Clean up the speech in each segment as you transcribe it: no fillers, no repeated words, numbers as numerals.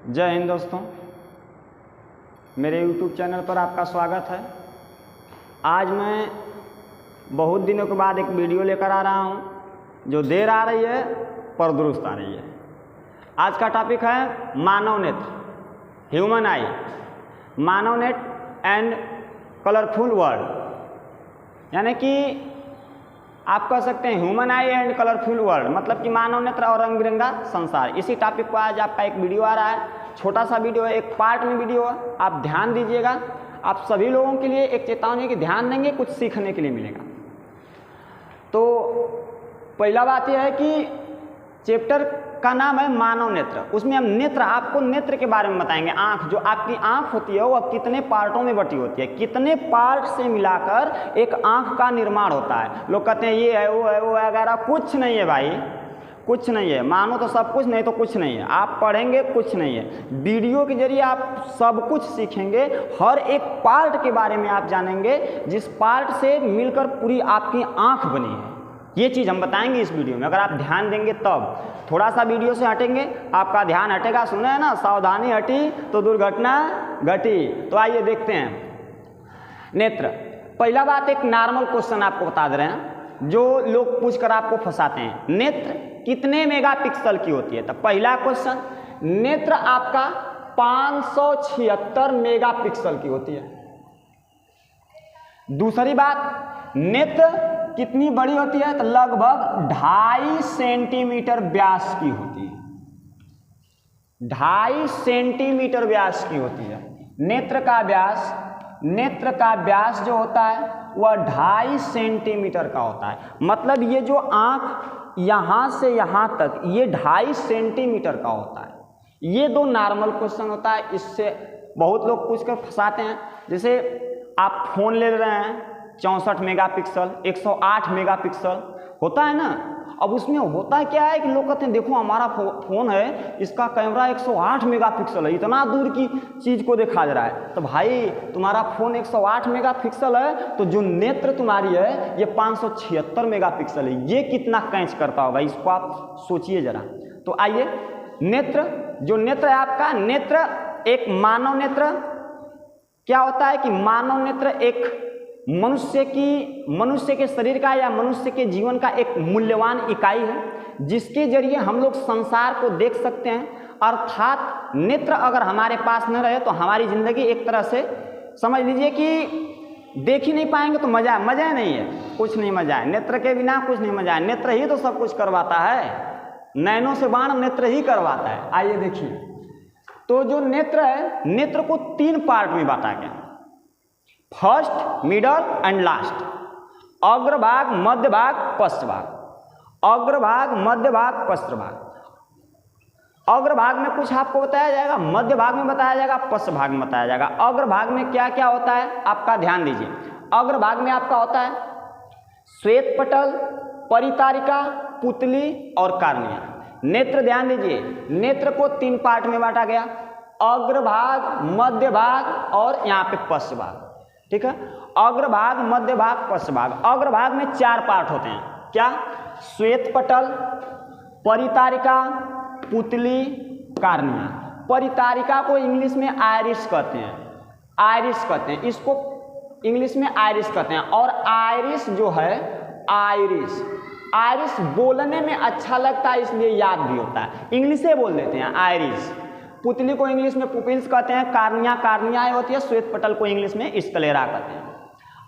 जय हिंद दोस्तों, मेरे YouTube चैनल पर आपका स्वागत है। आज मैं बहुत दिनों के बाद एक वीडियो लेकर आ रहा हूं जो देर आ रही है पर दुरुस्त आ रही है। आज का टॉपिक है मानव नेत्र, ह्यूमन आई, मानव नेत्र एंड कलरफुल वर्ल्ड। यानी कि आप कह सकते हैं human I and colourful world, मतलब कि मानव नेत्र और रंग बिरंगा संसार। इसी टॉपिक पर आज आपका एक वीडियो आ रहा है। छोटा सा वीडियो है, एक पार्ट में वीडियो है, आप ध्यान दीजिएगा। आप सभी लोगों के लिए एक चेतावनी की ध्यान देंगे, कुछ सीखने के लिए मिलेगा। तो पहला बात यह है कि चैप्टर का नाम है मानव नेत्र। उसमें हम नेत्र, आपको नेत्र के बारे में बताएंगे। आँख, जो आपकी आँख होती है वो कितने पार्टों में बटी होती है, कितने पार्ट से मिलाकर एक आँख का निर्माण होता है। लोग कहते हैं ये है वो है वो है वगैरह, कुछ नहीं है भाई, कुछ नहीं है। मानो तो सब कुछ, नहीं तो कुछ नहीं है। आप पढ़ेंगे कुछ नहीं है। वीडियो के जरिए आप सब कुछ सीखेंगे, हर एक पार्ट के बारे में आप जानेंगे, जिस पार्ट से मिलकर पूरी आपकी आँख बनी है। ये चीज़ हम बताएंगे इस वीडियो में। अगर आप ध्यान देंगे तब, थोड़ा सा वीडियो से हटेंगे आपका ध्यान हटेगा। सुने हैं ना, सावधानी हटी तो दुर्घटना घटी। तो आइए देखते हैं नेत्र। पहला बात, एक नॉर्मल क्वेश्चन आपको बता दे रहे हैं जो लोग पूछकर आपको फंसाते हैं। नेत्र कितने मेगापिक्सल की होती है? तो पहला क्वेश्चन, नेत्र आपका 576 मेगापिक्सल की होती है। दूसरी बात, नेत्र कितनी बड़ी होती है? तो लगभग 2.5 सेंटीमीटर व्यास की होती है। 2.5 सेंटीमीटर व्यास की होती है नेत्र का व्यास। नेत्र का व्यास जो होता है वह 2.5 सेंटीमीटर का होता है। मतलब ये जो आँख यहाँ से यहाँ तक, ये 2.5 सेंटीमीटर का होता है। ये दो नॉर्मल क्वेश्चन होता है। इससे बहुत लोग पूछकर फंसाते हैं। जैसे आप फोन ले रहे हैं 64 मेगापिक्सल, 108 मेगापिक्सल होता है ना। अब उसमें होता क्या है कि लोग कहते हैं देखो हमारा फ़ोन है, इसका कैमरा 108 मेगापिक्सल है, इतना दूर की चीज़ को दिखा दे रहा है। तो भाई तुम्हारा फ़ोन 108 मेगापिक्सल है, तो जो नेत्र तुम्हारी है ये 576 मेगापिक्सल है। ये कितना कैच करता होगा, इसको आप सोचिए ज़रा। तो आइए, नेत्र, जो नेत्र है आपका, नेत्र एक मानव नेत्र क्या होता है कि मानव नेत्र एक मनुष्य के शरीर का या मनुष्य के जीवन का एक मूल्यवान इकाई है, जिसके जरिए हम लोग संसार को देख सकते हैं। अर्थात नेत्र अगर हमारे पास न रहे तो हमारी ज़िंदगी एक तरह से समझ लीजिए कि देख ही नहीं पाएंगे तो मज़ा नहीं है, कुछ नहीं मज़ा है। नेत्र के बिना कुछ नहीं मज़ा है। नेत्र ही तो सब कुछ करवाता है, नैनों से बाण नेत्र ही करवाता है। आइए देखिए, तो जो नेत्र है, नेत्र को 3 पार्ट में बांटा गया, फर्स्ट, मिडल एंड लास्ट। अग्रभाग, मध्य भाग, पश्च भाग। अग्रभाग, मध्य भाग, पश्च भाग। अग्रभाग में कुछ आपको बताया जाएगा, मध्य भाग में बताया जाएगा, पश्च भाग में बताया जाएगा। अग्रभाग में क्या क्या होता है आपका ध्यान दीजिए। अग्रभाग में आपका होता है श्वेत पटल, परितारिका, पुतली और कार्निया। नेत्र ध्यान दीजिए, नेत्र को 3 पार्ट में बांटा गया, अग्रभाग, मध्य भाग और यहाँ पे पश्च भाग। ठीक है, अग्रभाग, मध्य भाग, पश्च भाग। अग्रभाग में 4 पार्ट होते हैं। क्या? श्वेत पटल, परितारिका, पुतली, कार्निया। परितारिका को इंग्लिश में आयरिस कहते हैं, आयरिस कहते हैं, इसको इंग्लिश में आयरिस कहते हैं। और आयरिस जो है, आयरिस, आयरिस बोलने में अच्छा लगता है इसलिए याद भी होता है, इंग्लिश से बोल देते हैं आयरिस। पुतली को इंग्लिश में पुपिल्स कहते हैं, कार्निया कार्नियाएं होती है, श्वेत पटल को इंग्लिश में स्क्लेरा कहते हैं।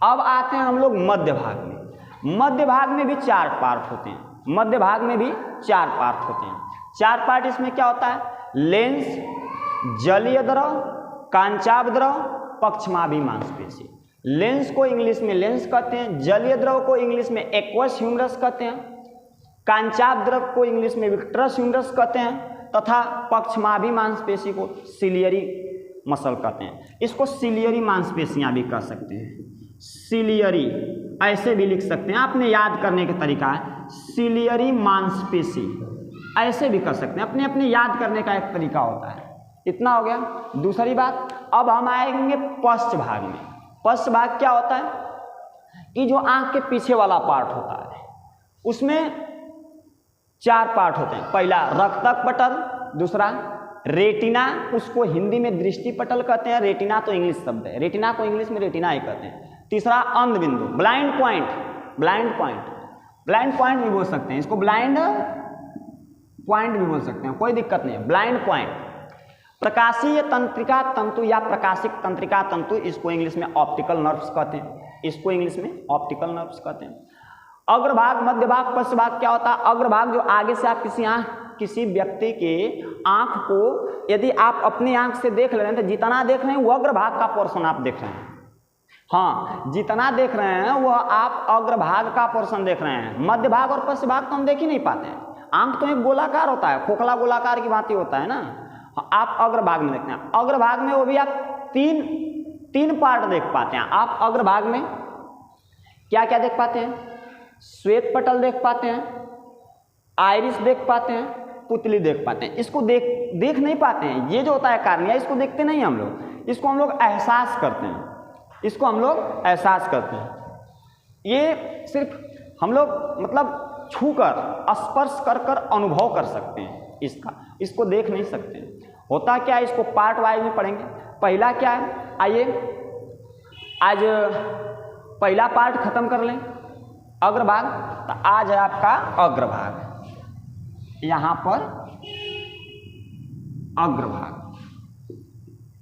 अब आते हैं हम लोग मध्य भाग में। मध्य भाग में भी 4 पार्ट होते हैं। मध्य भाग में भी 4 पार्ट होते हैं। 4 पार्ट इसमें क्या होता है? लेंस, जलीय द्रव, कांचाभ द्रव, पक्षमाभि मांसपेशी। लेंस को इंग्लिश में लेंस कहते हैं, जलीय द्रव को इंग्लिश में एक्वस ह्यूमरस कहते हैं, कांचाभ द्रव को इंग्लिश में विट्रस ह्यूमरस कहते हैं, तथा पक्षमाभि मांसपेशी को सिलियरी मसल कहते हैं। इसको सिलियरी मांसपेशियां भी कह सकते हैं, सिलियरी ऐसे भी लिख सकते हैं। आपने याद करने का तरीका है, सिलियरी मांसपेशी ऐसे भी कर सकते हैं, अपने अपने याद करने का एक तरीका होता है। इतना हो गया। दूसरी बात, अब हम आएंगे पश्च भाग में। पश्च भाग क्या होता है कि जो आंख के पीछे वाला पार्ट होता है उसमें 4 पार्ट होते हैं। पहला रक्तक पटल, दूसरा रेटिना, उसको हिंदी में दृष्टि पटल कहते हैं, रेटिना तो इंग्लिश शब्द है, रेटिना को इंग्लिश में रेटिना ही कहते हैं। तीसरा अंध बिंदु, blind point, blind point, blind point भी बोल सकते हैं इसको, ब्लाइंड पॉइंट भी बोल सकते हैं, कोई दिक्कत नहीं है, ब्लाइंड पॉइंट। प्रकाशीय तंत्रिका तंतु या प्रकाशिक तंत्रिका तंतु, इसको इंग्लिश में ऑप्टिकल नर्व्स कहते हैं, इसको इंग्लिश में ऑप्टिकल नर्व्स कहते हैं। अग्रभाग, मध्य भाग, पश्च भाग क्या होता है? अग्रभाग जो आगे से आप किसी व्यक्ति के आंख को यदि आप अपनी आंख से देख ले रहे हैं तो जितना देख रहे हैं वो अग्रभाग का पोर्शन आप देख रहे हैं। हाँ, जितना देख रहे हैं वह आप अग्रभाग का पोर्शन देख रहे हैं। मध्य भाग और पश्च भाग तो हम देख ही नहीं पाते हैं, आंख तो एक गोलाकार होता है, खोखला गोलाकार की भांति होता है ना। आप अग्रभाग में देखते हैं, अग्रभाग में वो भी आप तीन पार्ट देख पाते हैं। आप अग्रभाग में क्या क्या देख पाते हैं? श्वेत पटल देख पाते हैं, आइरिस देख पाते हैं, पुतली देख पाते हैं। इसको देख नहीं पाते हैं, ये जो होता है कार्निया, इसको देखते नहीं हम लोग, इसको हम लोग एहसास करते हैं, इसको हम लोग एहसास करते हैं। ये सिर्फ हम लोग मतलब छूकर, स्पर्श कर कर अनुभव कर सकते हैं इसको देख नहीं सकते हैं। होता क्या है, इसको पार्ट वाइज में पढ़ेंगे। पहला क्या है, आइए आज पहला पार्ट खत्म कर लें, अग्रभाग। तो आज है आपका अग्रभाग, यहाँ पर अग्रभाग,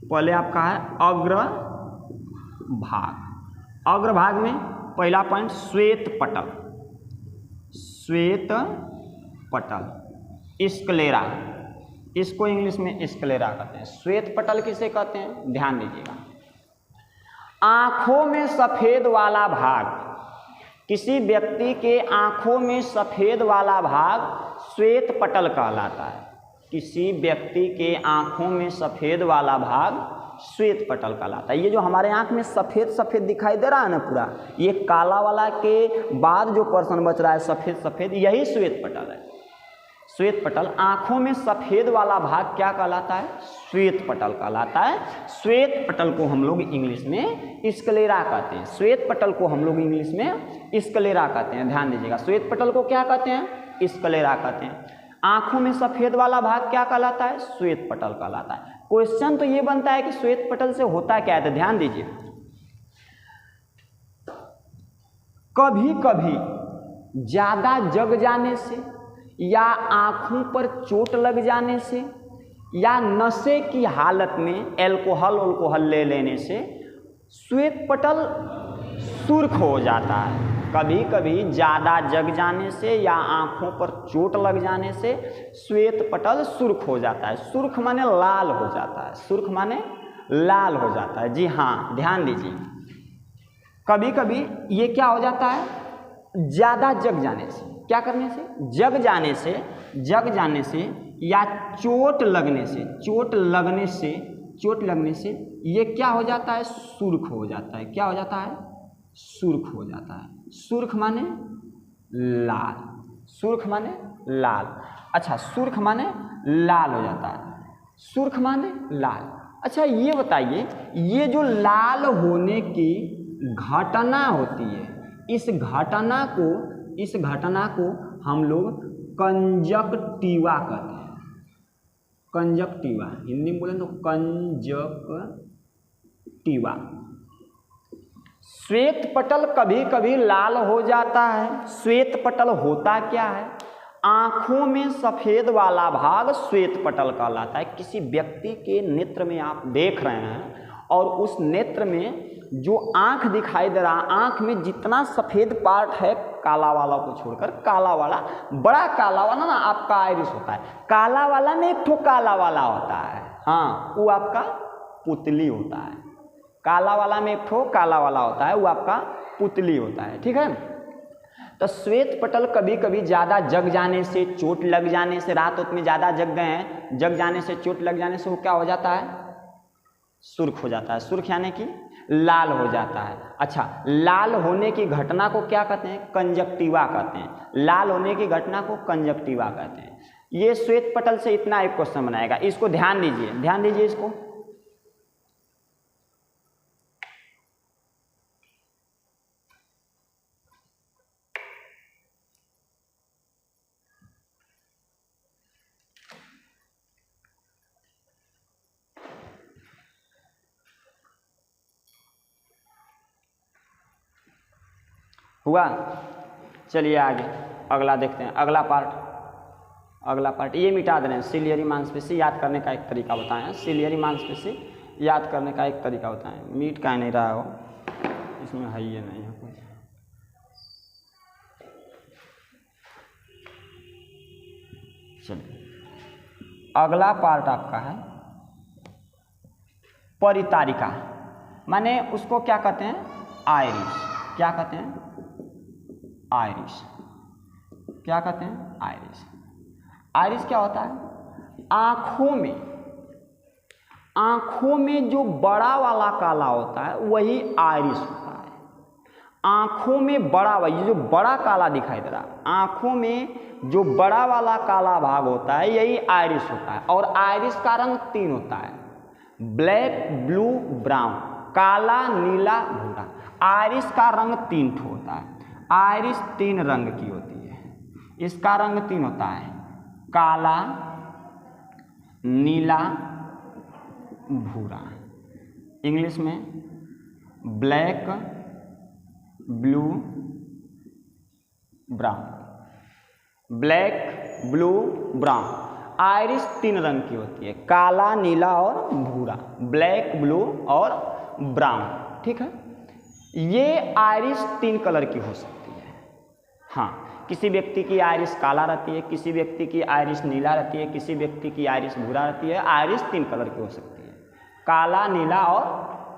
पहले आपका है अग्रभाग। अग्रभाग में पहला पॉइंट श्वेत पटल, श्वेत पटल, स्क्लेरा, इसको इंग्लिश में स्क्लेरा कहते हैं। श्वेत पटल किसे कहते हैं, ध्यान दीजिएगा। आंखों में सफेद वाला भाग, किसी व्यक्ति के आंखों में सफेद वाला भाग श्वेत पटल कहलाता है। किसी व्यक्ति के आंखों में सफेद वाला भाग श्वेत पटल कहलाता है। ये जो हमारे आंख में सफेद सफेद दिखाई दे रहा है ना पूरा, ये काला वाला के बाद जो पर्सन बच रहा है सफेद सफेद, यही श्वेत पटल है। श्वेत पटल, आंखों में सफेद वाला भाग क्या कहलाता है, श्वेत पटल कहलाता है। श्वेत पटल को हम लोग इंग्लिश में स्क्लेरा कहते हैं। श्वेत पटल को हम लोग इंग्लिश में स्क्लेरा कहते हैं, ध्यान दीजिएगा। श्वेत पटल को क्या कहते हैं, स्क्लेरा कहते हैं। आंखों में सफेद वाला भाग क्या कहलाता है, श्वेत पटल कहलाता है। क्वेश्चन तो ये बनता है कि श्वेत पटल से होता क्या है, तो ध्यान दीजिए। कभी कभी ज्यादा जग जाने से या आंखों पर चोट लग जाने से या नशे की हालत में अल्कोहल ले लेने से श्वेत पटल सुर्ख हो जाता है। कभी कभी ज़्यादा जग जाने से या आंखों पर चोट लग जाने से श्वेत पटल सुर्ख हो जाता है। सुर्ख माने लाल हो जाता है, सुर्ख माने लाल हो जाता है। जी हाँ, ध्यान दीजिए। कभी कभी ये क्या हो जाता है, ज़्यादा जग जाने से, क्या करने से, जग जाने से या चोट लगने से ये क्या हो जाता है, सुर्ख हो जाता है। क्या हो जाता है, सुर्ख हो जाता है। सुर्ख माने लाल, सुर्ख माने लाल। अच्छा, सुर्ख माने लाल हो जाता है, सुर्ख माने लाल। अच्छा ये बताइए, ये जो लाल होने की घटना होती है, इस घटना को हम लोग कंजक्टिवा कहते हैं। कंजक्टिवा, हिंदी में बोले तो कंजक्टिवा। श्वेत पटल कभी कभी लाल हो जाता है। श्वेत पटल होता क्या है, आंखों में सफेद वाला भाग श्वेत पटल कहलाता है। किसी व्यक्ति के नेत्र में आप देख रहे हैं और उस नेत्र में जो आंख दिखाई दे रहा, आंख में जितना सफेद पार्ट है काला वाला को छोड़कर, काला वाला, बड़ा काला वाला ना आपका आइरिस होता है, काला वाला में एक ठो काला वाला होता है, हाँ वो आपका पुतली होता है। काला वाला में एक ठो काला वाला होता है, वो आपका पुतली होता है, ठीक है। तो श्वेत पटल कभी कभी ज़्यादा जग जाने से, चोट लग जाने से, रात में ज़्यादा जग गए हैं, जग जाने से, चोट लग जाने से वो क्या हो जाता है, सुर्ख हो जाता है। सुर्ख यानी कि लाल हो जाता है। अच्छा, लाल होने की घटना को क्या कहते हैं, कंजक्टिवा कहते हैं। लाल होने की घटना को कंजक्टिवा कहते हैं। ये श्वेत पटल से इतना एक क्वेश्चन बनाएगा, इसको ध्यान दीजिए, ध्यान दीजिए इसको। हुआ। चलिए आगे अगला देखते हैं। अगला पार्ट ये मिटा दे रहे हैं। सिलियरी मांसपेशी याद करने का एक तरीका बताएं। सिलियरी मांसपेशी याद करने का एक तरीका बताएं। मीट का नहीं रहा हो, इसमें है ये नहीं है कुछ। चलिए अगला पार्ट आपका है परितारिका, माने उसको क्या कहते हैं? आइरिस। क्या कहते हैं? आइरिस। क्या कहते हैं? आइरिस। आइरिस क्या होता है? आँखों में जो बड़ा वाला काला होता है वही आइरिस होता है। आँखों में बड़ा वाला, ये जो बड़ा काला दिखाई दे रहा है, आँखों में जो बड़ा वाला काला भाग होता है यही आइरिस होता है। और आइरिस का रंग 3 होता है, ब्लैक, ब्लू, ब्राउन, काला, नीला, भूरा। आइरिस का रंग 3 ठो होता है। आइरिस 3 रंग की होती है। इसका रंग 3 होता है, काला, नीला, भूरा। इंग्लिश में black, blue, brown. Black, blue, brown. Iris 3 रंग की होती है, काला, नीला और भूरा। ब्लैक, ब्लू और ब्राउन। ठीक है, ये आइरिस 3 कलर की हो सकती है। हाँ, किसी व्यक्ति की आइरिस काला रहती है, किसी व्यक्ति की आइरिस नीला रहती है, किसी व्यक्ति की आइरिस भूरा रहती है। आइरिस 3 कलर की हो सकती है, काला, नीला और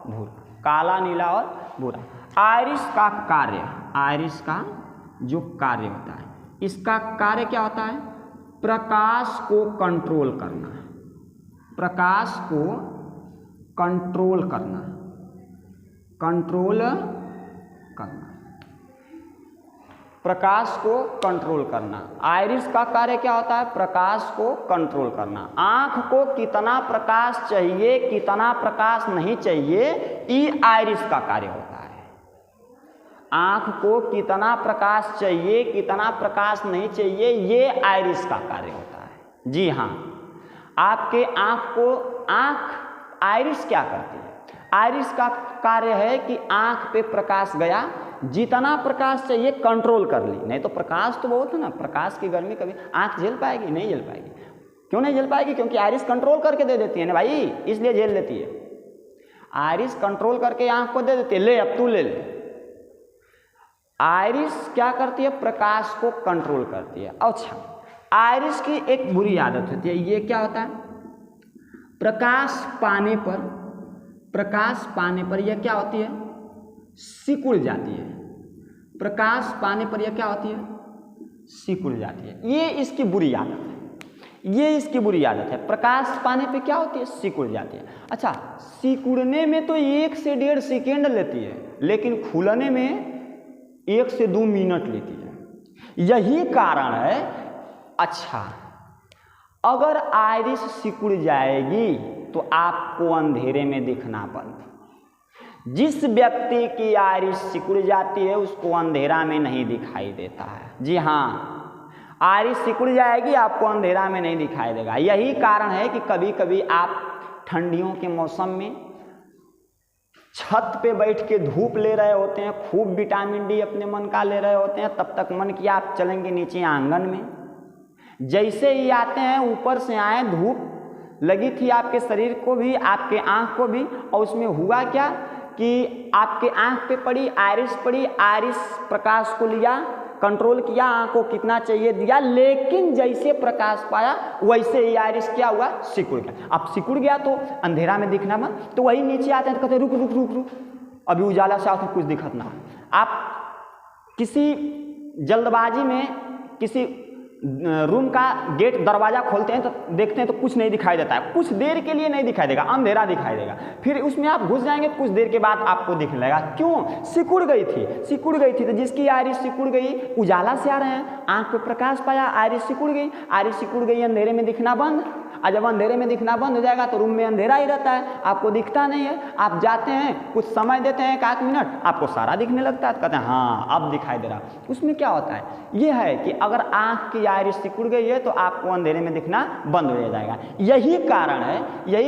भूरा। काला, नीला और भूरा। आइरिस का कार्य, आइरिस का जो कार्य होता है, इसका कार्य क्या होता है? प्रकाश को कंट्रोल करना। प्रकाश को कंट्रोल करना। कंट्रोल करना, प्रकाश को कंट्रोल करना। आइरिस का कार्य क्या होता है? प्रकाश को कंट्रोल करना। आँख को कितना प्रकाश चाहिए, कितना प्रकाश नहीं चाहिए, ये आइरिस का कार्य होता है। आँख को कितना प्रकाश चाहिए, कितना प्रकाश नहीं चाहिए, ये आइरिस का कार्य होता है। जी हाँ, आपके आइरिस क्या करती है? आइरिस का कार्य है कि आँख पे प्रकाश गया, जितना प्रकाश चाहिए कंट्रोल कर ली। नहीं तो प्रकाश तो बहुत है ना, प्रकाश की गर्मी कभी आँख झेल पाएगी? नहीं झेल पाएगी। क्यों नहीं झेल पाएगी? क्योंकि आइरिस कंट्रोल करके दे देती है ना भाई, इसलिए झेल लेती है। आइरिस कंट्रोल करके आँख को दे देती है, ले अब तू ले ले। आइरिस क्या करती है? प्रकाश को कंट्रोल करती है। अच्छा, आइरिस की एक बुरी आदत होती है, ये क्या होता है? प्रकाश पाने पर यह क्या होती है? सिकुड़ जाती है। प्रकाश पाने पर यह क्या होती है? सिकुड़ जाती है। ये इसकी बुरी आदत है। ये इसकी बुरी आदत है। प्रकाश पाने पे क्या होती है? सिकुड़ जाती है। अच्छा, सिकुड़ने में तो 1 से 1.5 सेकेंड लेती है, लेकिन खुलने में 1 से 2 मिनट लेती है। यही कारण है। अच्छा, अगर आइरिस सिकुड़ जाएगी तो आपको अंधेरे में दिखना बंद। जिस व्यक्ति की आइरिस सिकुड़ जाती है उसको अंधेरा में नहीं दिखाई देता है। जी हाँ, आइरिस सिकुड़ जाएगी, आपको अंधेरा में नहीं दिखाई देगा। यही कारण है कि कभी कभी आप ठंडियों के मौसम में छत पे बैठ के धूप ले रहे होते हैं, खूब विटामिन डी अपने मन का ले रहे होते हैं, तब तक मन किया आप चलेंगे नीचे आंगन में। जैसे ही आते हैं, ऊपर से आए, धूप लगी थी आपके शरीर को भी, आपके आँख को भी, और उसमें हुआ क्या कि आपके आँख पे पड़ी आइरिस पड़ी। आइरिस प्रकाश को लिया, कंट्रोल किया, आँख को कितना चाहिए दिया, लेकिन जैसे प्रकाश पाया वैसे ही आइरिस क्या हुआ? सिकुड़ गया। अब सिकुड़ गया तो अंधेरा में दिखना बंद। तो वही नीचे आते हैं तो कहते रुक रुक रुक रुक, अभी उजाला से आपको कुछ दिखत ना। आप किसी जल्दबाजी में किसी रूम का गेट दरवाज़ा खोलते हैं तो देखते हैं तो कुछ नहीं दिखाई देता है, कुछ देर के लिए नहीं दिखाई देगा, अंधेरा दिखाई देगा। फिर उसमें आप घुस जाएंगे, कुछ देर के बाद आपको दिखने लगेगा। क्यों? सिकुड़ गई थी। तो जिसकी आइरिस सिकुड़ गई, उजाला से आ रहे हैं, आंख पे प्रकाश पाया, आइरिस सिकुड़ गई, अंधेरे में दिखना बंद। और जब अंधेरे में दिखना बंद हो जाएगा तो रूम में अंधेरा ही रहता है, आपको दिखता नहीं है। आप जाते हैं, कुछ समय देते हैं, 1 मिनट, आपको सारा दिखने लगता है, तो कहते हैं हाँ अब दिखाई दे रहा। उसमें क्या होता है, ये है कि अगर आँख की आइरिस सिकुड़ गई है तो आपको अंधेरे में दिखना बंद हो जाएगा। यही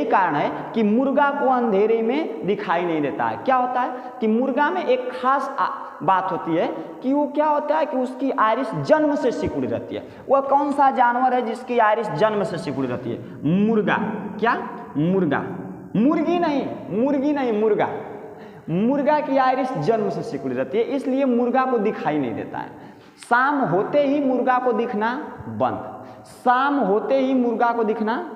कारण है कि मुर्गा को अंधेरे में दिखाई नहीं देता है। क्या होता है कि मुर्गा में एक खास बात होती है कि वो क्या होता है कि उसकी आइरिस जन्म से सिकुड़ी रहती है। वह कौन सा जानवर है जिसकी आइरिस जन्म से सिकुड़ी रहती है? मुर्गा। क्या? मुर्गा। मुर्गी नहीं, मुर्गा की आइरिस जन्म से सिकुड़ी रहती है, इसलिए मुर्गा को दिखाई नहीं देता है। शाम होते ही मुर्गा को दिखना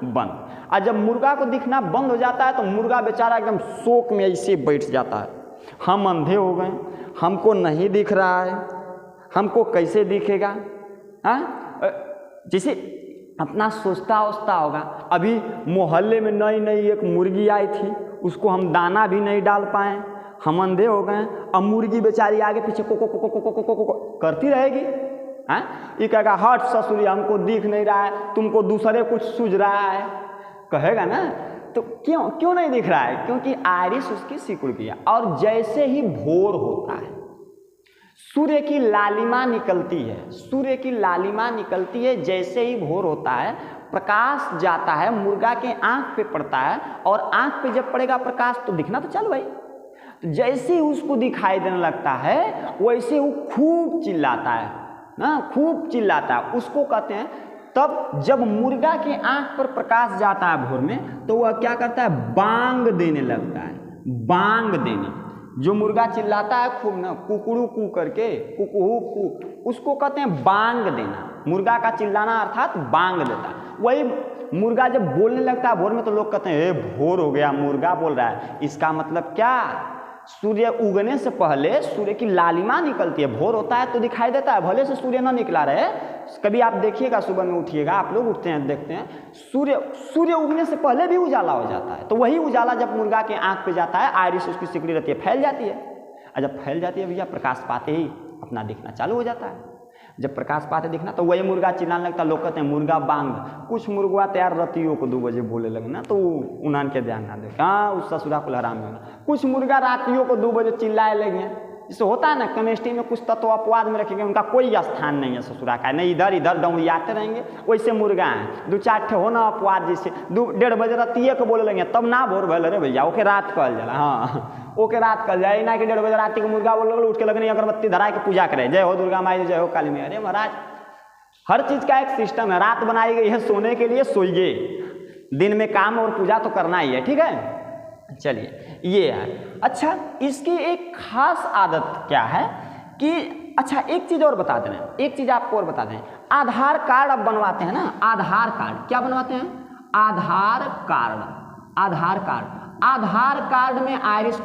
बंद, और जब मुर्गा को दिखना बंद हो जाता है तो मुर्गा बेचारा एकदम शोक में ऐसे बैठ जाता है, हम अंधे हो गए, हमको नहीं दिख रहा है, हमको कैसे दिखेगा। जैसे अपना सोचता होगा, अभी मोहल्ले में नई एक मुर्गी आई थी, उसको हम दाना भी नहीं डाल पाए, हम अंधे हो गए। अब मुर्गी बेचारी आगे पीछे को करती रहेगी। ये कहेगा हट ससुरी, हमको दिख नहीं रहा है, तुमको दूसरे कुछ सूझ रहा है, कहेगा ना। तो क्यों नहीं दिख रहा है? क्योंकि आइरिस उसकी सिकुड़ गई है। और जैसे ही भोर होता है, सूर्य की लालिमा निकलती है, जैसे ही भोर होता है, प्रकाश जाता है, मुर्गा के आंख पे पड़ता है, और आंख पे जब पड़ेगा प्रकाश तो दिखना तो चालू भाई। तो जैसे ही उसको दिखाई देने लगता है वैसे वो खूब चिल्लाता है, उसको कहते हैं। तब जब मुर्गा के आंख पर प्रकाश जाता है भोर में, तो वह क्या करता है? बांग देने लगता है। जो मुर्गा चिल्लाता है खूब ना, कुकड़ू कू करके, कुकू कू, उसको कहते हैं बांग देना। मुर्गा का चिल्लाना अर्थात बांग देता है। वही मुर्गा जब बोलने लगता है भोर में तो लोग कहते हैं भोर हो गया, मुर्गा बोल रहा है। इसका मतलब क्या? सूर्य उगने से पहले सूर्य की लालिमा निकलती है, भोर होता है तो दिखाई देता है, भले से सूर्य ना निकला रहे। कभी आप देखिएगा, सुबह में उठिएगा, आप लोग उठते हैं देखते हैं, सूर्य उगने से पहले भी उजाला हो जाता है। तो वही उजाला जब मुर्गा के आंख पे जाता है, आइरिस उसकी सिकुड़ी रहती है, फैल जाती है। और जब फैल जाती है भैया, प्रकाश पाते ही अपना दिखना चालू हो जाता है। जब प्रकाश पाते दिखना तो वही मुर्गा चिल्लाने लगता है। लोग कहते हैं मुर्गा बांग। कुछ मुर्गा तैयार रतियों को 2 बजे बोले लगना, तो उन्हान के ध्यान ना दे, हाँ उस ससुरा को हराम होगा। कुछ मुर्गा रातियों को 2 बजे चिल्लाए लगे। जैसे होता है ना, केमिस्ट्री में कुछ तत्व अपवाद में रखेंगे, उनका कोई स्थान नहीं है ससुरा का, नहीं इधर दौड़ियाते रहेंगे। वैसे मुर्गा हैं 2-4 ठे हो ना अपवाद, जैसे 1:30 बजे रतिये को बोले लगे, तब ना भोर भले रे भैया, ओके रात कहल जाला। हाँ ओके रात कहल जाए ना कि 1:30 बजे रात को मुर्गा बोल उठ के लगनी अगरबत्ती धरा के पूजा करे, जय हो दुर्गा माई, जय हो काली मैया। अरे महाराज, हर चीज का एक सिस्टम है। रात बनाई गई है सोने के लिए, सोइए, दिन में काम और पूजा तो करना ही है, ठीक है। चलिए ये है। अच्छा, इसकी एक खास आदत क्या है कि, अच्छा एक चीज और बता दें, एक चीज आपको और बता दें। आधार कार्ड अब बनवाते हैं ना, आधार कार्ड क्या बनवाते हैं? आधार कार्ड में आइरिस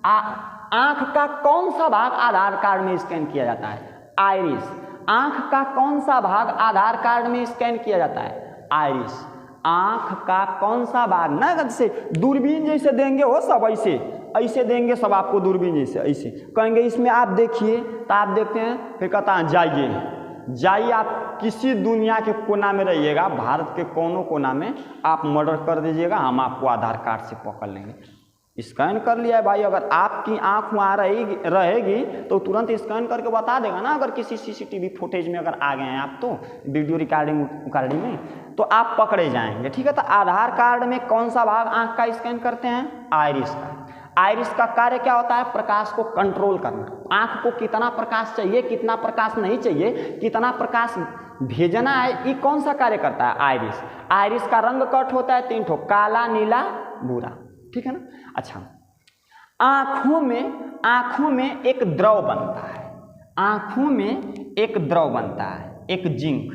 आंख का कौन सा भाग आधार कार्ड में स्कैन किया जाता है? आइरिस। आंख का कौन सा भाग आधार कार्ड में स्कैन किया जाता है? आइरिस। आंख का कौन सा भाग ना, जैसे दूरबीन जैसे देंगे हो सब, ऐसे देंगे सब आपको दूरबीन जैसे, ऐसे कहेंगे इसमें आप देखिए, तो आप देखते हैं, फिर कहता है जाइए, आप किसी दुनिया के कोना में रहिएगा, भारत के कोनो कोना में आप मर्डर कर दीजिएगा, हम आपको आधार कार्ड से पकड़ लेंगे। स्कैन कर लिया है भाई, अगर आपकी आंख वहाँ रहेगी तो तुरंत स्कैन करके बता देगा ना। अगर किसी CCTV फुटेज में अगर आ गए हैं आप, तो वीडियो रिकॉर्डिंग में, तो आप पकड़े जाएंगे, ठीक है। तो आधार कार्ड में कौन सा भाग आंख का स्कैन करते हैं? आइरिस का। आइरिस का कार्य क्या होता है? प्रकाश को कंट्रोल करना। आंख को कितना प्रकाश चाहिए, कितना प्रकाश नहीं चाहिए, कितना प्रकाश भेजना है, ये कौन सा कार्य करता है? आइरिस। आइरिस का रंग कट होता है 3 ठो, काला, नीला, भूरा, ठीक है ना। अच्छा, आंखों में एक द्रव बनता है, आंखों में एक द्रव बनता है, एक जिंक,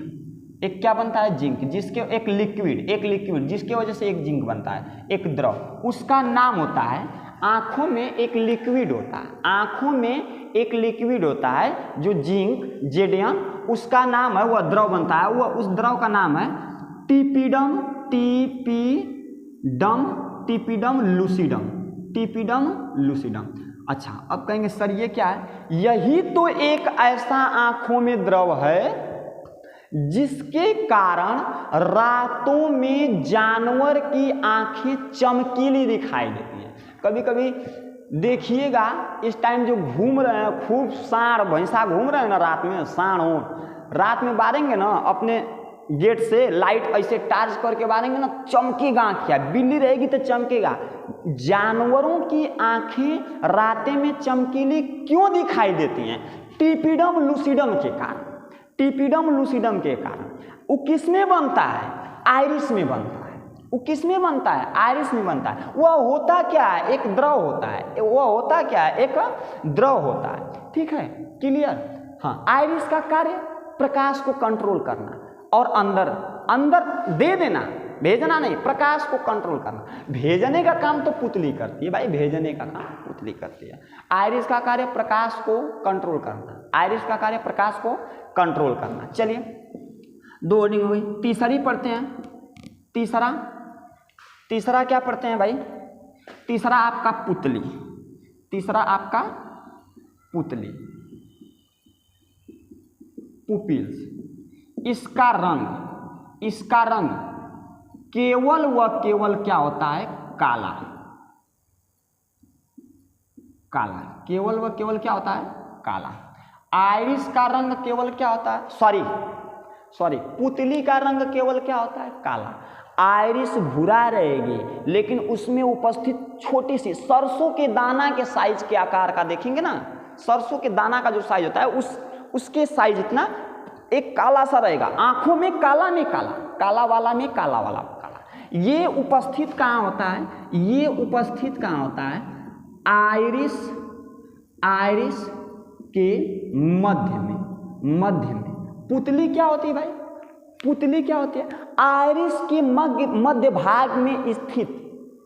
एक क्या बनता है? जिंक, जिसके एक लिक्विड जिसके वजह से एक जिंक बनता है, एक द्रव, उसका नाम होता है। आंखों में एक लिक्विड होता है, आंखों में एक लिक्विड होता है जो जिंक, जेडियम, उसका नाम है, वह द्रव बनता है, वह उस द्रव का नाम है टिपिडम लूसिडम। अच्छा, अब कहेंगे सर ये क्या है? यही तो एक ऐसा आंखों में द्रव है, जिसके कारण रातों में जानवर की आंखें चमकीली दिखाई देती हैं। कभी कभी देखिएगा इस टाइम जो घूम रहे हैं, खूब सांड भैंसा घूम रहे हैं ना रात में, सांड हो रात में बारेंगे ना अपने गेट से लाइट ऐसे टार्च करके बारेंगे ना, चमकेगा आँखिया, बिल्ली रहेगी तो चमकेगा। जानवरों की आंखें रातें में चमकीली क्यों दिखाई देती हैं? टिपिडम लूसिडम के कारण। टिपिडम लूसिडम के कारण। वो किस में बनता है? आइरिस में बनता है। वो किस में बनता है? आइरिस में बनता है। वह होता क्या है? एक द्रव होता है। वह होता क्या है? एक द्रव होता है। ठीक है, क्लियर? हाँ, आइरिस का कार्य प्रकाश को कंट्रोल करना और अंदर अंदर दे देना, भेजना नहीं, प्रकाश को कंट्रोल करना। भेजने का काम तो पुतली करती है भाई, भेजने का काम पुतली करती है। आइरिस का कार्य प्रकाश को कंट्रोल करना। आइरिस का कार्य प्रकाश को कंट्रोल करना। चलिए, 2 वर्डिंग हो गई। तीसरी पढ़ते हैं। तीसरा क्या पढ़ते हैं भाई? तीसरा आपका पुतली। तीसरा आपका पुतली, पुपिल्स। इसका रंग केवल व केवल क्या होता है? काला। काला, केवल व केवल क्या होता है? काला। आइरिस का रंग केवल क्या होता है? सॉरी, पुतली का रंग केवल क्या होता है? काला। आइरिस भूरा रहेगी, लेकिन उसमें उपस्थित छोटी सी सरसों के दाना के साइज के आकार का देखेंगे ना, सरसों के दाना का जो साइज होता है उसके साइज इतना एक काला सा रहेगा। आंखों में काला में काला, काला वाला में काला वाला काला। ये उपस्थित कहाँ होता है? ये उपस्थित कहाँ होता है? आइरिस के मध्य में। पुतली क्या होती है भाई? पुतली क्या होती है? आइरिस के मध्य भाग में स्थित,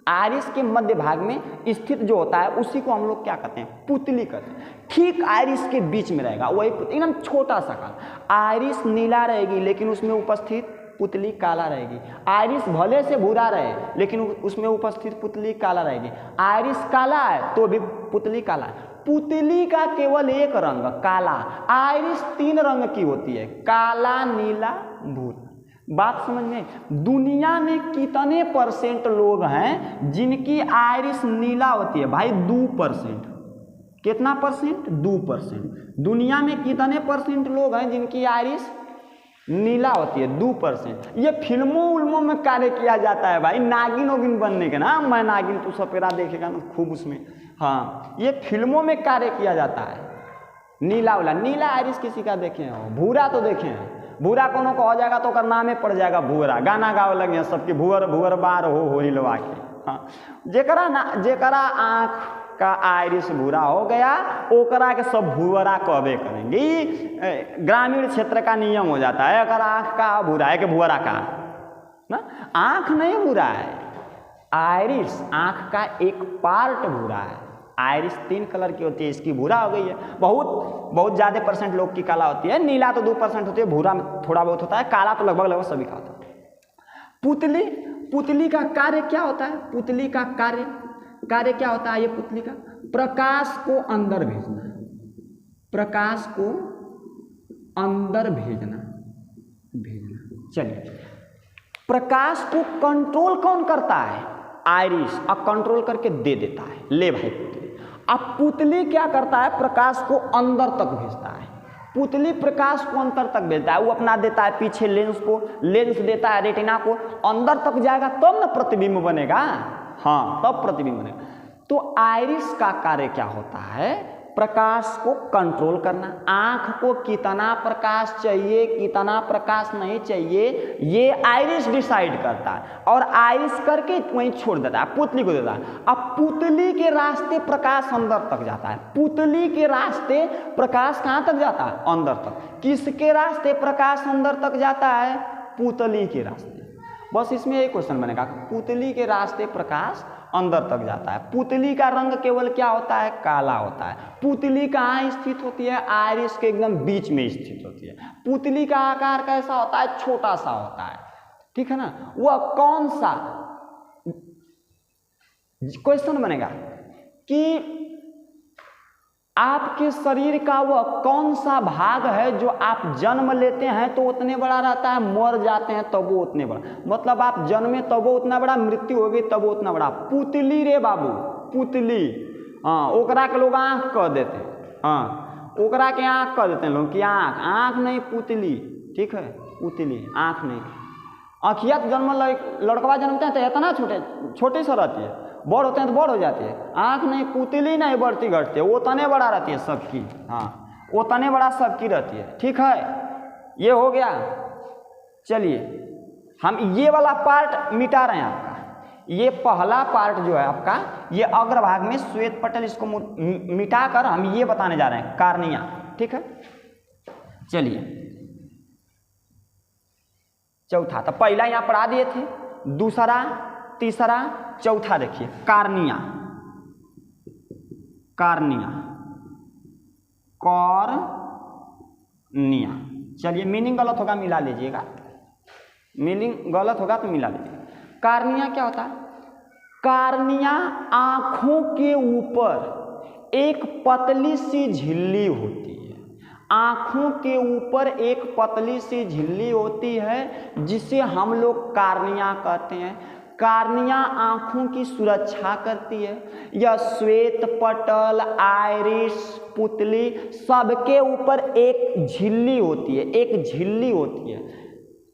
आइरिस के मध्य भाग में स्थित जो होता है उसी को हम लोग क्या कहते हैं? पुतली कहते हैं। ठीक आइरिस के बीच में रहेगा वही एकदम छोटा सा काला। आइरिस नीला रहेगी लेकिन उसमें उपस्थित पुतली काला रहेगी। आइरिस भले से भूरा रहे लेकिन उसमें उपस्थित पुतली काला रहेगी। आइरिस काला है तो भी पुतली काला है। पुतली का केवल एक रंग काला। आइरिस 3 रंग की होती है, काला, नीला, भूरा। बात समझ में? दुनिया में कितने % लोग हैं जिनकी आइरिस नीला होती है भाई? 2%। कितना %? 2%। दुनिया में कितने % लोग हैं जिनकी आइरिस नीला होती है? 2%। ये फिल्मों में कार्य किया जाता है भाई, नागिन बनने के ना। मैं नागिन तू सपेरा देखेगा ना खूब उसमें। हाँ, ये फिल्मों में कार्य किया जाता है। नीला वाला, नीला आइरिस किसी का देखे हो? भूरा तो देखे हैं। भूरा कोनो को हो जाएगा तो नामे पड़ जाएगा भूरा। गाना गावे लगे सबके भूअर बार हो हिलवा के। हाँ, जेकरा आँख का आइरिस भूरा हो गया ओकरा के सब भूरा कहबे करेंगे। ग्रामीण क्षेत्र का नियम हो जाता है। अगर आँख का भूरा है कि भूरा का ना, आँख नहीं भूरा है, आइरिस आँख का एक पार्ट भूरा है। आइरिस 3 कलर की होती है, इसकी भूरा हो गई है। बहुत ज़्यादा % लोग की काला होती है। नीला तो 2% होती है, भूरा में थोड़ा बहुत होता है, काला तो लगभग सभी का होता है। पुतली का कार्य क्या होता है? पुतली का कार्य क्या होता है? ये पुतली का प्रकाश को अंदर भेजना। प्रकाश को अंदर भेजना। चलिए, प्रकाश को कंट्रोल कौन करता है? आइरिस। अब कंट्रोल करके दे देता है, ले भाई पुतली। अब पुतली क्या करता है? प्रकाश को अंदर तक भेजता है। पुतली प्रकाश को अंदर तक भेजता है। वो अपना देता है पीछे लेंस देता है, रेटिना को अंदर तक जाएगा तब ना प्रतिबिंब बनेगा। हाँ, तब प्रतिबिंब बनेगा। तो आइरिस का कार्य क्या होता है? प्रकाश को कंट्रोल करना। आंख को कितना प्रकाश चाहिए, कितना प्रकाश नहीं चाहिए, ये आइरिस डिसाइड करता है। और आइरिस करके वहीं छोड़ देता है, पुतली को देता है। अब पुतली के रास्ते प्रकाश अंदर तक जाता है। पुतली के रास्ते प्रकाश कहाँ तक जाता है? अंदर तक। किसके रास्ते प्रकाश अंदर तक जाता है? पुतली के रास्ते। बस इसमें एक क्वेश्चन बनेगा, पुतली के रास्ते प्रकाश अंदर तक जाता है। पुतली का रंग केवल क्या होता है? काला होता है। पुतली कहाँ स्थित होती है? आइरिस के एकदम बीच में स्थित होती है। पुतली का आकार कैसा होता है? छोटा सा होता है। ठीक है ना? वह कौन सा क्वेश्चन बनेगा कि आपके शरीर का वह कौन सा भाग है जो आप जन्म लेते हैं तो उतने बड़ा रहता है, मर जाते हैं तब वो उतने बड़ा, मतलब आप जन्मे तब वो उतना बड़ा, मृत्यु होगी तब वो उतना बड़ा। पुतली रे बाबू, पुतली, हाँ, ओकरा के लोग आँख कह देते हैं, हाँ, ओकरा के आँख कह देते हैं लोग कि आँख, आँख नहीं पुतली, ठीक है, पुतली, आँख नहीं। आँखिया तो जन्म लड़कवा जन्मते हैं तो इतना छोटे सा रहती है, बड़ होते हैं तो बड़ हो जाती है। आँख नहीं, पुतली नहीं बढ़ती घटती है, वो तने बड़ा रहती है सबकी, हाँ, वो तने बड़ा सबकी रहती है, ठीक है। ये हो गया। चलिए हम ये वाला पार्ट मिटा रहे हैं आपका। ये पहला पार्ट जो है आपका, ये अग्रभाग में श्वेत पटल, इसको मिटाकर हम ये बताने जा रहे हैं, कार्निया, ठीक है। चलिए चौथा, तो पहला यहाँ पढ़ा दिए थे, दूसरा, तीसरा, चौथा देखिए, कार्निया, कार्निया, कॉर्निया। चलिए मीनिंग गलत होगा मिला लीजिएगा, मीनिंग गलत होगा तो मिला लीजिएगा। कार्निया क्या होता है? कार्निया आंखों के ऊपर एक पतली सी झिल्ली होती है, आंखों के ऊपर एक पतली सी झिल्ली होती है जिसे हम लोग कार्निया कहते हैं। कार्निया आंखों की सुरक्षा करती है। यह श्वेत पटल, आइरिस, पुतली, सबके ऊपर एक झिल्ली होती है, एक झिल्ली होती है,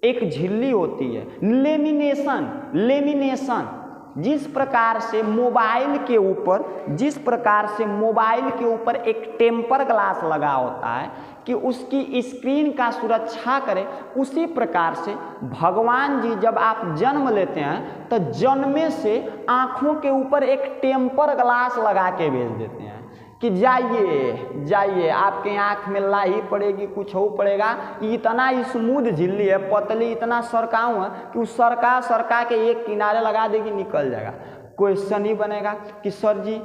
एक झिल्ली होती है। लेमिनेशन, लेमिनेशन, जिस प्रकार से मोबाइल के ऊपर, जिस प्रकार से मोबाइल के ऊपर एक टेम्पर ग्लास लगा होता है कि उसकी स्क्रीन का सुरक्षा करे, उसी प्रकार से भगवान जी जब आप जन्म लेते हैं तो जन्मे से आँखों के ऊपर एक टेम्पर ग्लास लगा के भेज देते हैं कि जाइए जाइए, आपके आँख में लाही पड़ेगी, कुछ हो पड़ेगा। इतना स्मूथ झिल्ली है, पतली, इतना सरकाऊ है कि उस सरका के एक किनारे लगा देगी, निकल जाएगा। क्वेश्चन ही बनेगा कि सर जी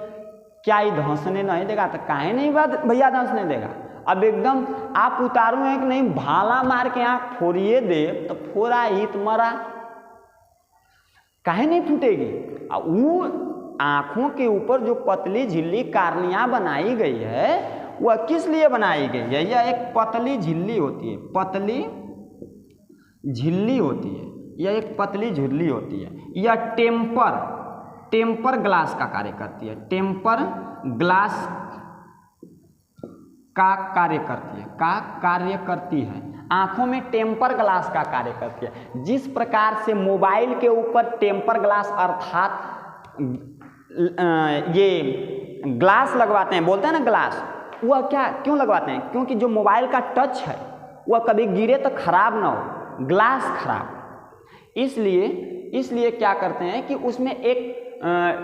क्या ये धंसने नहीं देगा? तो काहे नहीं भैया धंसने देगा। अब एकदम आप उतारू हैं कि नहीं, भाला मार के आँख फोड़िए दे तो फोड़ा ही तो मरा, काहे नहीं फूटेगी। वो आँखों के ऊपर जो पतली झिल्ली कार्निया बनाई गई है वह किस लिए बनाई गई है? यह एक पतली झिल्ली होती है, पतली झिल्ली होती है, यह एक पतली झिल्ली होती है। यह टेम्पर ग्लास का कार्य करती है, टेम्पर ग्लास का कार्य करती है, का कार्य करती है। आँखों में टेम्पर ग्लास का कार्य करती है। जिस प्रकार से मोबाइल के ऊपर टेम्पर ग्लास अर्थात ये ग्लास लगवाते हैं, बोलते हैं ना ग्लास, वह क्या क्यों लगवाते हैं? क्योंकि जो मोबाइल का टच है वह कभी गिरे तो खराब ना हो, ग्लास खराब। इसलिए क्या करते हैं कि उसमें एक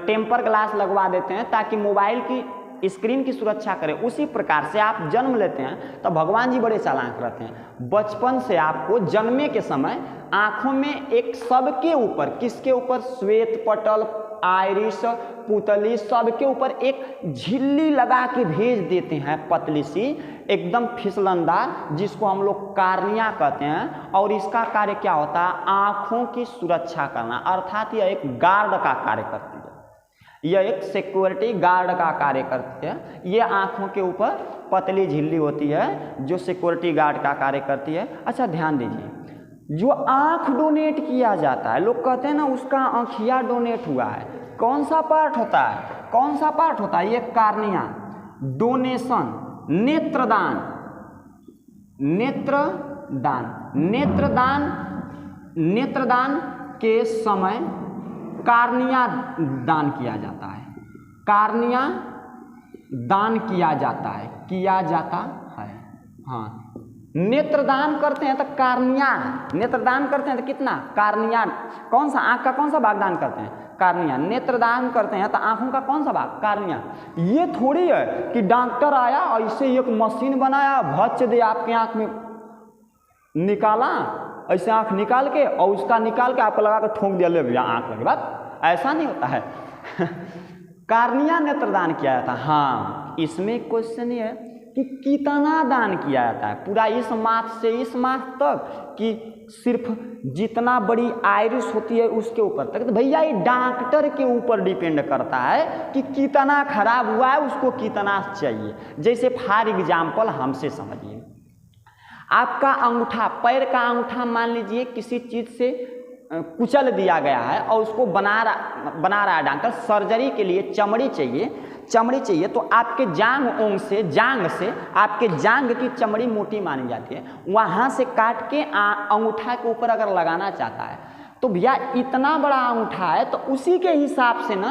टेम्पर ग्लास लगवा देते हैं ताकि मोबाइल की स्क्रीन की सुरक्षा करे। उसी प्रकार से आप जन्म लेते हैं तो भगवान जी बड़े चालाक रहते हैं। बचपन से आपको जन्मे के समय आँखों में एक, सबके ऊपर, किसके ऊपर? श्वेत पटल, आइरिस, पुतली, सबके ऊपर एक झिल्ली लगा के भेज देते हैं, पतली सी, एकदम फिसलनदार, जिसको हम लोग कार्निया कहते हैं। और इसका कार्य क्या होता है? आँखों की सुरक्षा करना, अर्थात यह एक गार्ड का कार्य करती है, यह एक सिक्योरिटी गार्ड का कार्य करती है। ये आँखों के ऊपर पतली झिल्ली होती है जो सिक्योरिटी गार्ड का कार्य करती है। अच्छा ध्यान दीजिए, जो आँख डोनेट किया जाता है, लोग कहते हैं ना उसका आँखिया डोनेट हुआ है, कौन सा पार्ट होता है? कौन सा पार्ट होता है? ये कार्निया। डोनेशन, नेत्रदान, नेत्रदान, नेत्रदान, नेत्रदान के समय कार्निया दान किया जाता है, कार्निया दान किया जाता है, किया जाता है। हाँ, नेत्रदान करते हैं तो कार्निया, नेत्रदान करते हैं तो कितना? कार्निया। कौन सा? आँख का कौन सा भाग दान करते हैं? कार्निया। नेत्रदान करते हैं तो आँखों का कौन सा भाग? कार्निया। ये थोड़ी है कि डॉक्टर आया और इसे एक मशीन बनाया, भच दे आपके आँख में, निकाला ऐसे आँख निकाल के और उसका निकाल के आपको लगा के ठोंक दिया, ले भैया आँख लगे बात, ऐसा नहीं होता है। कार्निया नेत्रदान किया था। हाँ, इसमें क्वेश्चन ये है कि कितना दान किया जाता है, पूरा इस माथ से इस माथ तक कि सिर्फ जितना बड़ी आइरिस होती है उसके ऊपर तक। तो भैया ये डॉक्टर के ऊपर डिपेंड करता है कि कितना खराब हुआ है, उसको कितना चाहिए। जैसे फॉर एग्जाम्पल हमसे समझिए, आपका अंगूठा, पैर का अंगूठा मान लीजिए किसी चीज़ से कुचल दिया गया है और उसको बना रहा है डॉक्टर, सर्जरी के लिए चमड़ी चाहिए तो आपके जांग से आपके जांग की चमड़ी मोटी मानी जाती है, वहाँ से काट के अंगूठा के ऊपर अगर लगाना चाहता है तो भैया इतना बड़ा अंगूठा है तो उसी के हिसाब से ना,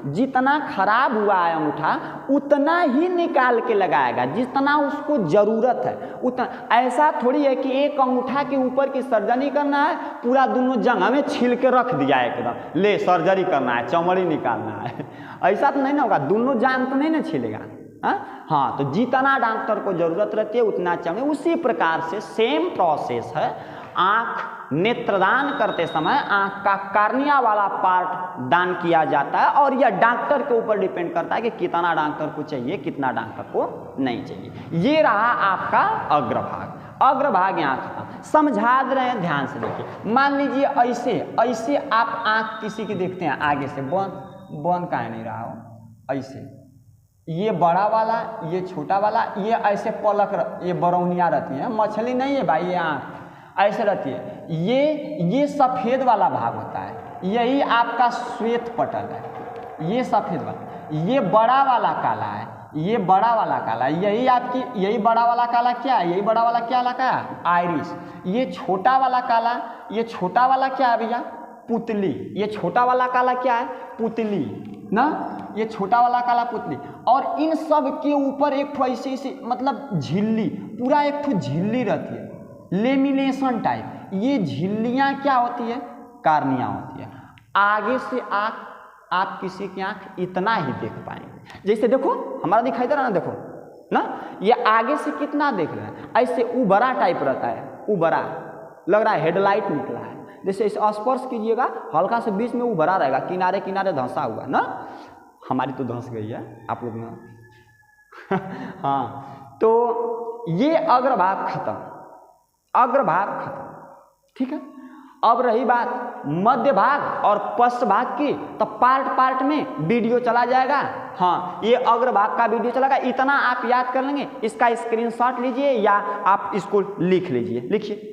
जितना खराब हुआ है अंगूठा उतना ही निकाल के लगाएगा जितना उसको ज़रूरत है उतना। ऐसा थोड़ी है कि एक अंगूठा के ऊपर की सर्जरी करना है, पूरा दोनों जगह में छील के रख दिया है एकदम, ले सर्जरी करना है, चमड़ी निकालना है, ऐसा तो नहीं ना होगा, दोनों जान तो नहीं ना छिलेगा। हाँ, तो जितना डॉक्टर को ज़रूरत रहती है उतना चमड़ी। उसी प्रकार से सेम प्रोसेस है, आँख नेत्रदान करते समय आँख का कार्निया वाला पार्ट दान किया जाता है और यह डॉक्टर के ऊपर डिपेंड करता है कि कितना डॉक्टर को चाहिए, कितना डॉक्टर को नहीं चाहिए। ये रहा आपका अग्रभाग यहाँ खत्म। समझा दे रहे हैं, ध्यान से देखिए। मान लीजिए ऐसे आप आँख किसी की देखते हैं आगे से, बन काहे नहीं रहा हो, ऐसे ये बड़ा वाला, ये छोटा वाला, ये ऐसे पलक, ये बरौनिया रहती है, मछली नहीं है भाई, ये आँख ऐसे रहती है। ये सफ़ेद वाला भाग होता है, यही आपका श्वेत पटल है, ये सफ़ेद वाला। ये बड़ा वाला काला है, ये बड़ा वाला काला, यही आपकी, यही बड़ा वाला काला क्या है, यही बड़ा वाला क्या लगा है, आइरिस। ये छोटा वाला काला, ये छोटा वाला क्या है भैया, पुतली। ये छोटा वाला काला क्या है, पुतली ना, ये छोटा वाला काला पुतली। और इन सब के ऊपर एक ठो ऐसे मतलब झिल्ली, पूरा एक ठो झिल्ली रहती है, लेमिनेशन टाइप। ये झिल्लियाँ क्या होती है, कार्निया होती है। आगे से आप किसी की आँख इतना ही देख पाएंगे, जैसे देखो हमारा दिखाई दे रहा ना, देखो ना, ये आगे से कितना देख रहे हैं, ऐसे उबरा टाइप रहता है, उबरा लग रहा है हेडलाइट निकला है। जैसे इस स्पर्श कीजिएगा, हल्का से बीच में उभरा रहेगा, किनारे किनारे धंसा हुआ ना, हमारी तो धंस गई है, आप लोग ना हाँ, तो ये अग्रभाग खत्म, ठीक है। अब रही बात मध्य भाग और पश्च भाग की, तो पार्ट में वीडियो चला जाएगा। हाँ, ये अग्रभाग का वीडियो चलेगा, इतना आप याद कर लेंगे। इसका स्क्रीनशॉट लीजिए या आप इसको लिख लीजिए, लिखिए।